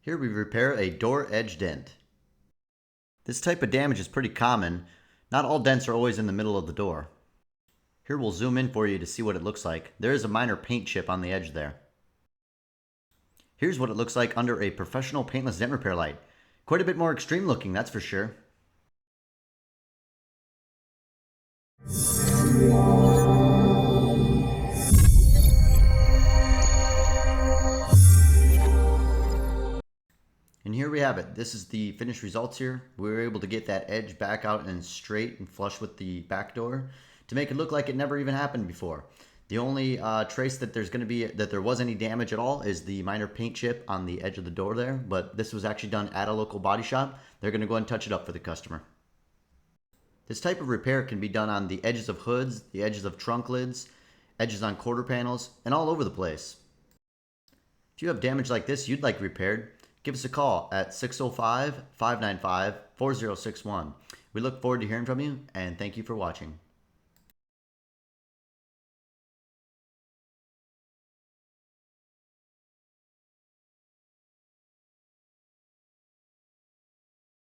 Here we repair a door edge dent. This type of damage is pretty common. Not all dents are always in the middle of the door. Here we'll zoom in for you to see what it looks like. There is a minor paint chip on the edge there. Here's what it looks like under a professional paintless dent repair light. Quite a bit more extreme looking, that's for sure. And here we have it. This is the finished results here. We were able to get that edge back out and straight and flush with the back door to make it look like it never even happened before. The only trace that there was any damage at all is the minor paint chip on the edge of the door there, but this was actually done at a local body shop. They're going to go ahead and touch it up for the customer. This type of repair can be done on the edges of hoods, the edges of trunk lids, edges on quarter panels, and all over the place. If you have damage like this you'd like repaired, give us a call at 605-595-4061. We look forward to hearing from you, and thank you for watching.